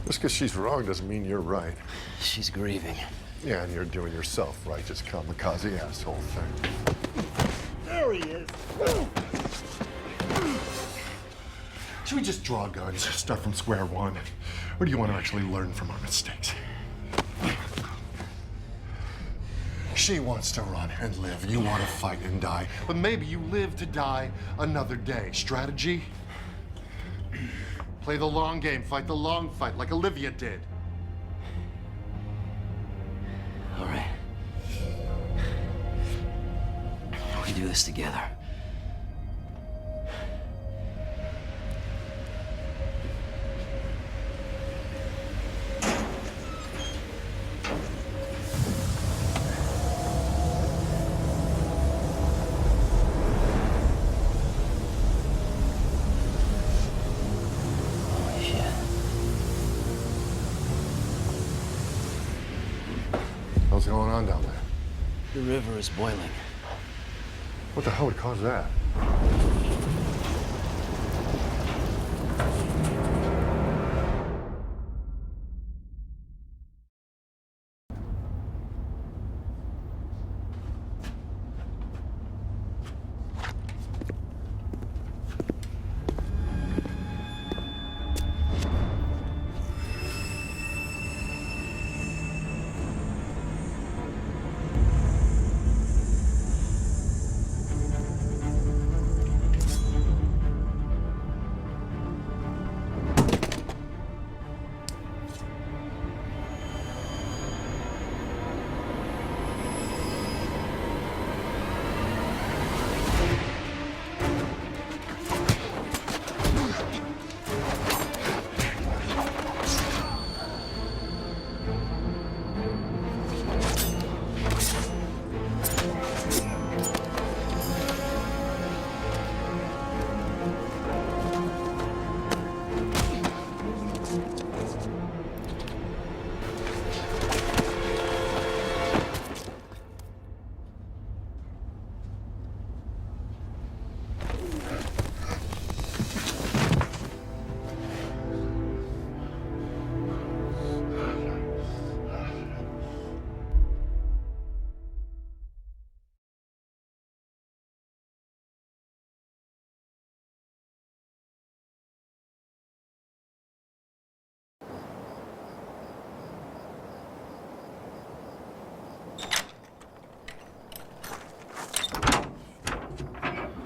Just because she's wrong doesn't mean you're right. She's grieving. Yeah, and you're doing your self-righteous kamikaze asshole thing. There he is. Should we just draw guns, start from square one? Or do you want to actually learn from our mistakes? She wants to run and live. You want to fight and die. But maybe you live to die another day. Strategy? Play the long game, fight the long fight, like Olivia did. All right. We do this together. What's going on down there? The river is boiling. What the hell would cause that?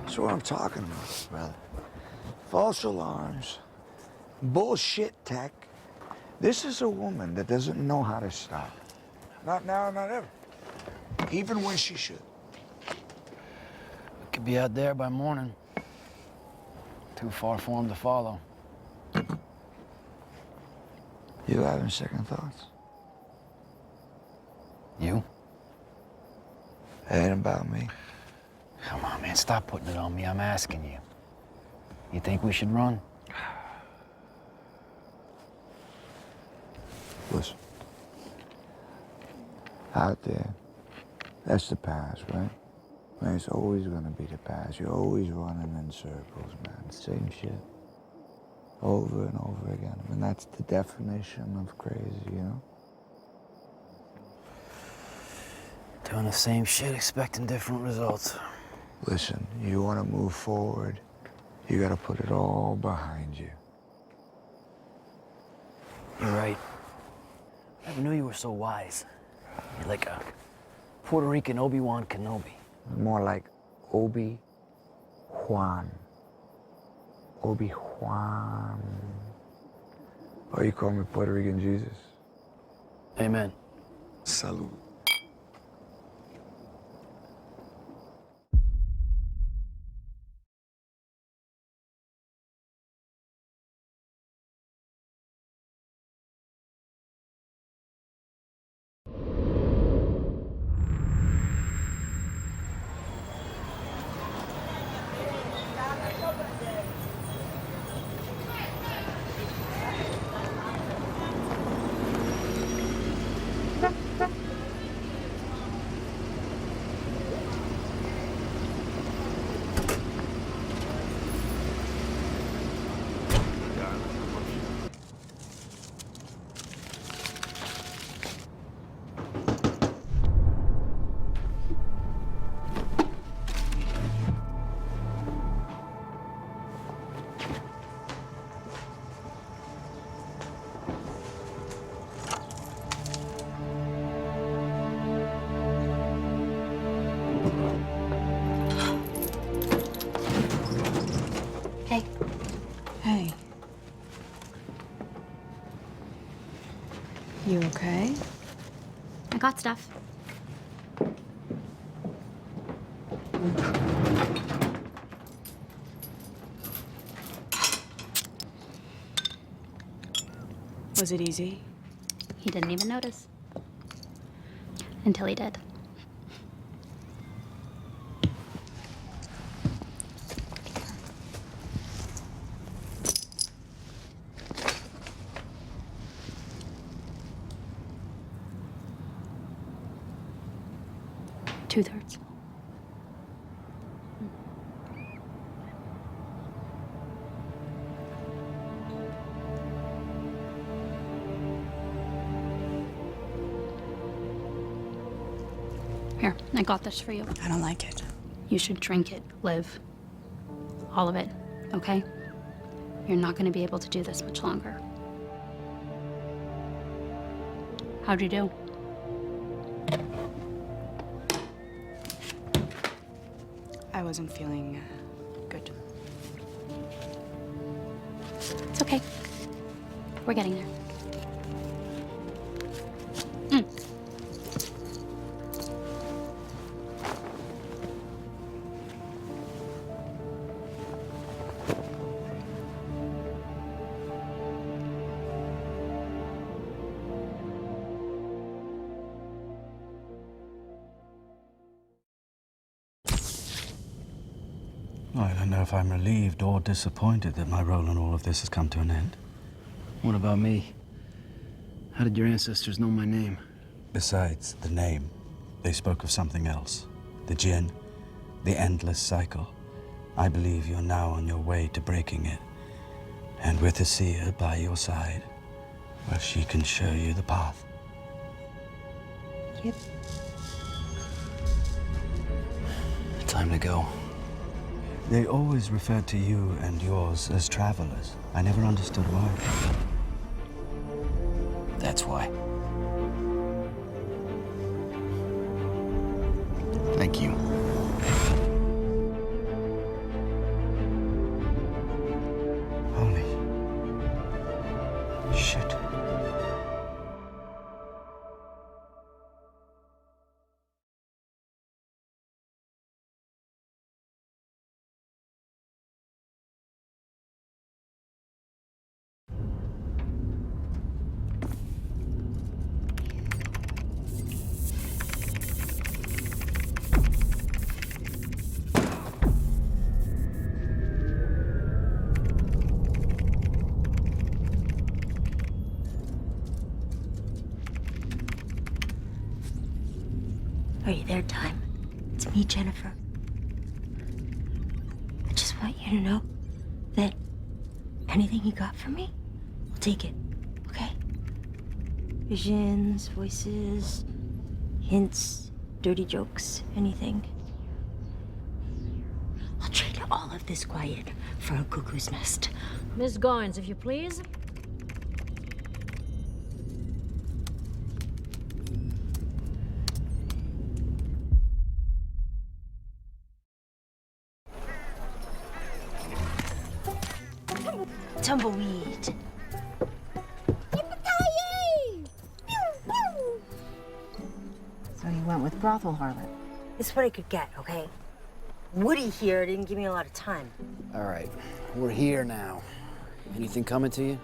That's what I'm talking about, brother. False alarms, bullshit tech. This is a woman that doesn't know how to stop. Not now, not ever. Even when she should. We could be out there by morning. Too far for him to follow. You having second thoughts? You? It ain't about me. Come on, man, stop putting it on me. I'm asking you. You think we should run? Listen. Out there, that's the past, right? Man, it's always gonna be the past. You're always running in circles, man. Same shit. Over and over again. And that's the definition of crazy, you know? Doing the same shit, expecting different results. Listen, you wanna move forward, you gotta put it all behind you. You're right. I never knew you were so wise. You're like a Puerto Rican Obi-Wan Kenobi. More like Obi-Juan. Obi-Juan. Oh, you call me Puerto Rican Jesus? Amen. Salud. Hey. Hey. You okay? I got stuff. Was it easy? He didn't even notice. Until he did. Two-thirds. Here, I got this for you. I don't like it. You should drink it, Liv. All of it, okay? You're not gonna be able to do this much longer. How'd you do? I wasn't feeling good. It's okay. We're getting there. Well, I don't know if I'm relieved or disappointed that my role in all of this has come to an end. What about me? How did your ancestors know my name? Besides the name, they spoke of something else. The djinn, the endless cycle. I believe you're now on your way to breaking it. And with a seer by your side, well, she can show you the path. Yep. Time to go. They always referred to you and yours as travelers. I never understood why. That's why. Thank you. Holy shit. Are you there, Time? It's me, Jennifer. I just want you to know that anything you got from me, I'll take it, okay? Visions, voices, hints, dirty jokes, anything. I'll trade all of this quiet for a cuckoo's nest. Miss Garnes, if you please. Tumbleweed. So you went with brothel harlot. It's what I could get, okay? Woody here didn't give me a lot of time. All right, we're here now. Anything coming to you?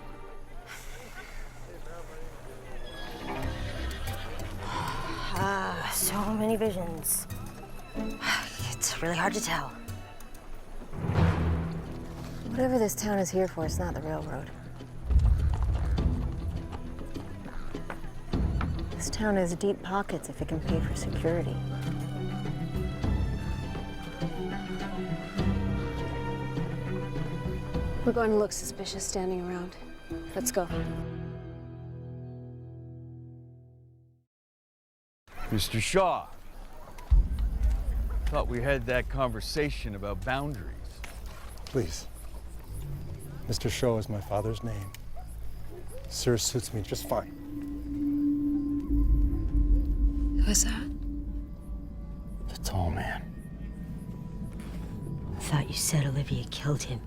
So many visions. It's really hard to tell. Whatever this town is here for, it's not the railroad. This town has deep pockets if it can pay for security. We're going to look suspicious standing around. Let's go. Mr. Shaw, thought we had that conversation about boundaries. Please. Mr. Shaw is my father's name. Sir suits me just fine. Who is that? The tall man. I thought you said Olivia killed him.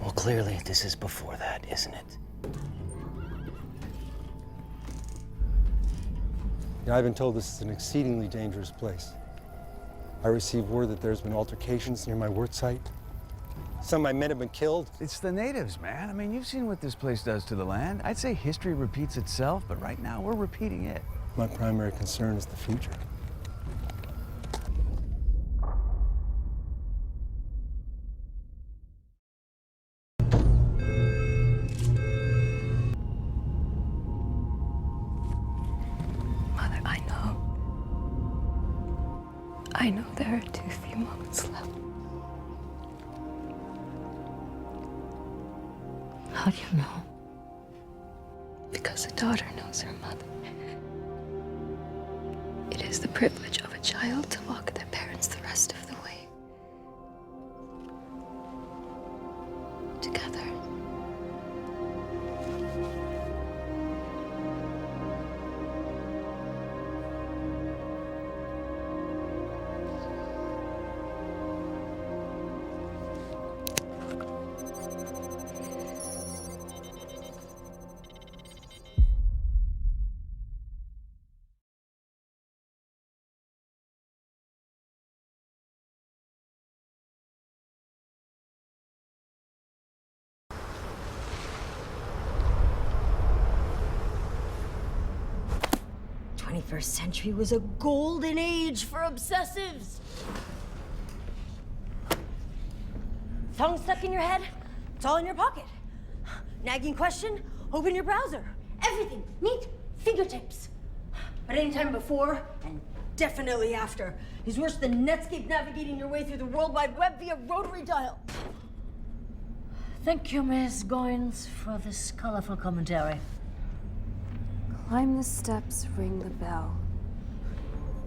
Well, clearly this is before that, isn't it? Yeah, I've been told this is an exceedingly dangerous place. I received word that there's been altercations near my work site. Some of my men have been killed. It's the natives, man. I mean, you've seen what this place does to the land. I'd say history repeats itself, but right now we're repeating it. My primary concern is the future. Mother, I know there are too few moments left. How do you know? Because a daughter knows her mother. It is the privilege of a child to walk their parents the rest of the way. Together. The 21st century was a golden age for obsessives. Tongue stuck in your head? It's all in your pocket. Nagging question? Open your browser. Everything. Neat fingertips. But anytime before, and definitely after, is worse than Netscape navigating your way through the World Wide Web via rotary dial. Thank you, Miss Goins, for this colorful commentary. Climb the steps, ring the bell.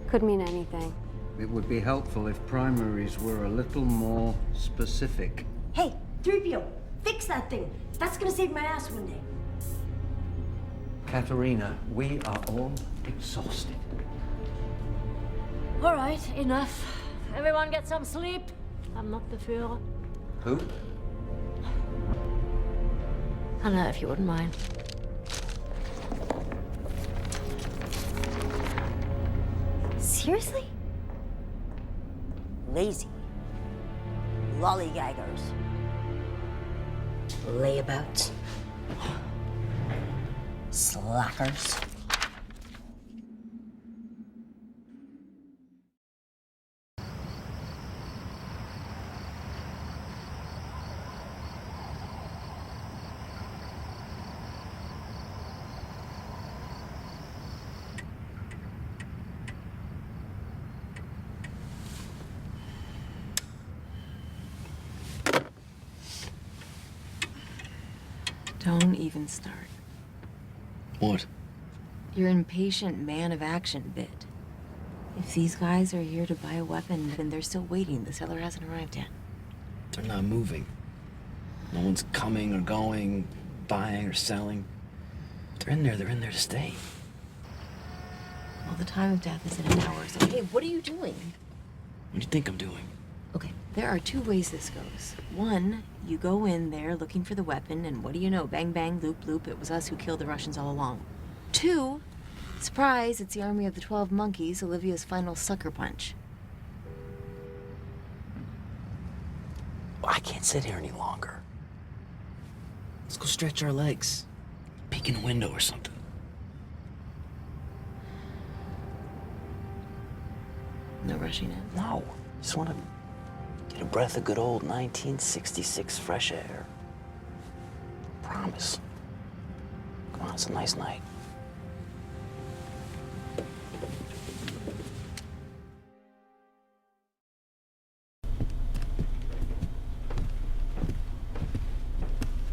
Could mean anything. It would be helpful if primaries were a little more specific. Hey, 3PO, fix that thing. That's gonna save my ass one day. Katerina, we are all exhausted. All right, enough. Everyone get some sleep. I'm not the Führer. Who? Anna, if you wouldn't mind. Seriously? Lazy. Lollygaggers. Layabouts. Slackers. Don't even start. What? Your impatient man of action bit. If these guys are here to buy a weapon, then they're still waiting. The seller hasn't arrived yet. They're not moving. No one's coming or going, buying or selling. They're in there to stay. Well, the time of death is in an hour, so hey, what are you doing? What do you think I'm doing? Okay, there are two ways this goes. One, you go in there looking for the weapon, and what do you know? Bang, bang, loop, loop. It was us who killed the Russians all along. Two, surprise, it's the army of the 12 monkeys, Olivia's final sucker punch. Well, I can't sit here any longer. Let's go stretch our legs. Peek in a window or something. No rushing in. No, just want to get a breath of good old 1966 fresh air. Promise. Come on, it's a nice night.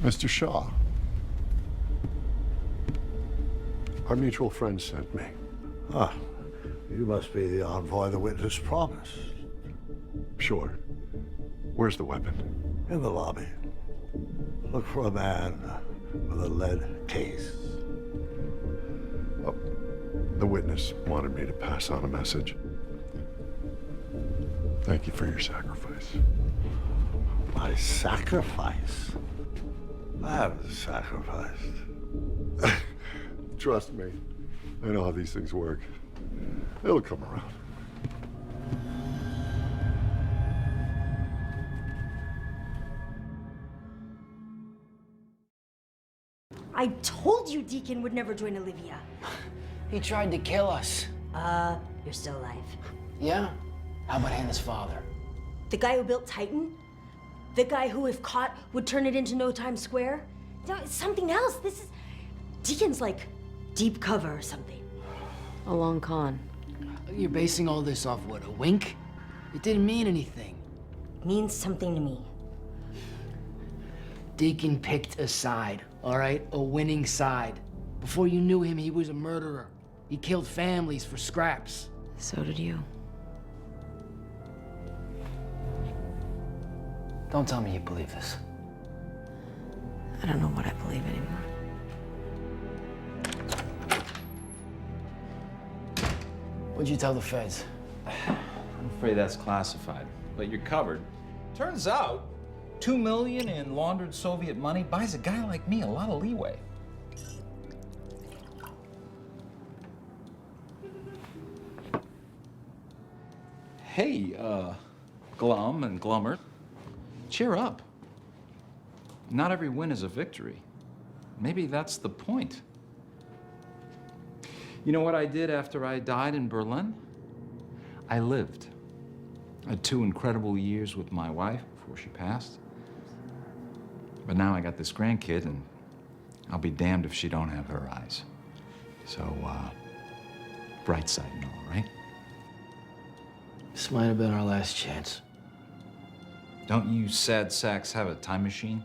Mr. Shaw, our mutual friend sent me. Ah, you must be the envoy the witness promised. Sure. Where's the weapon? In the lobby. Look for a man with a lead case. Oh, the witness wanted me to pass on a message. Thank you for your sacrifice. My sacrifice? I was sacrificed. Trust me, I know how these things work. It'll come around. I told you Deacon would never join Olivia. He tried to kill us. You're still alive. Yeah? How about Hannah's father? The guy who built Titan? The guy who, if caught, would turn it into No Time Square? No, it's something else. This is... Deacon's like deep cover or something. A long con. You're basing all this off what, a wink? It didn't mean anything. Means something to me. Deacon picked a side, all right? A winning side. Before you knew him, he was a murderer. He killed families for scraps. So did you. Don't tell me you believe this. I don't know what I believe anymore. What'd you tell the feds? I'm afraid that's classified, but you're covered. Turns out, $2 million in laundered Soviet money buys a guy like me a lot of leeway. Hey, Glum and Glummer, cheer up. Not every win is a victory. Maybe that's the point. You know what I did after I died in Berlin? I lived. I had 2 incredible years with my wife before she passed. But now I got this grandkid, and I'll be damned if she don't have her eyes. So, bright side and all, right? This might have been our last chance. Don't you sad sacks have a time machine?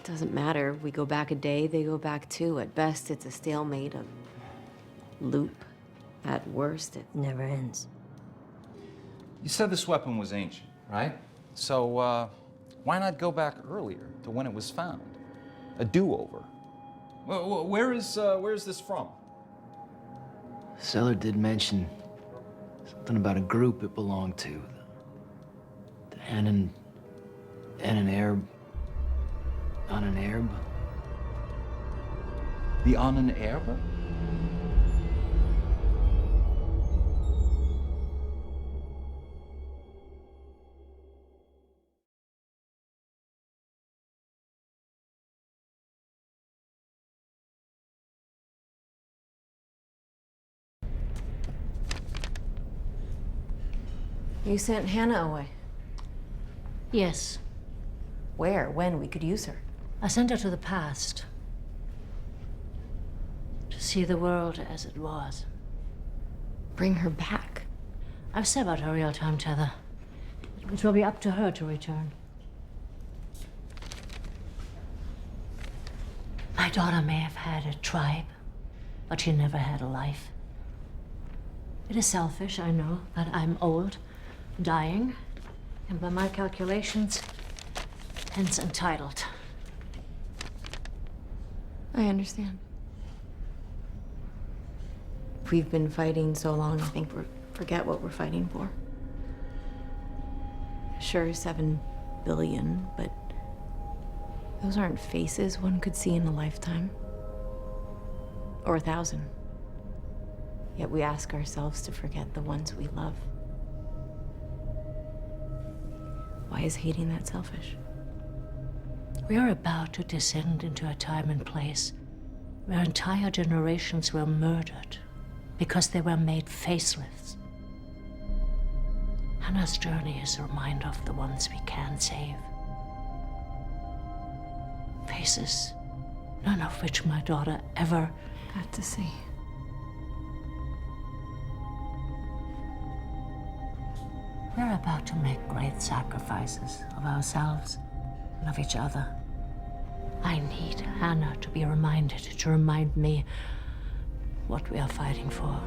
Doesn't matter. We go back a day, they go back 2. At best, it's a stalemate, a loop. At worst, it never ends. You said this weapon was ancient, right? So, why not go back earlier to when it was found? A do-over. Well, where is this from? Seller did mention something about a group it belonged to. The Annan Arab. Annan Arab? The Annan Arab? You sent Hannah away. Yes. Where? When? We could use her. I sent her to the past. To see the world as it was. Bring her back. I've severed her real-time tether. It will be up to her to return. My daughter may have had a tribe, but she never had a life. It is selfish, I know, that I'm old, dying, and by my calculations, hence entitled. I understand. We've been fighting so long, I think we forget what we're fighting for. Sure, 7 billion, but those aren't faces one could see in a lifetime. Or 1,000. Yet we ask ourselves to forget the ones we love. Why is hating that selfish? We are about to descend into a time and place where entire generations were murdered because they were made faceless. Hannah's journey is a reminder of the ones we can save. Faces, none of which my daughter ever got to see. We're about to make great sacrifices of ourselves and of each other. I need Hannah to be reminded, to remind me what we are fighting for.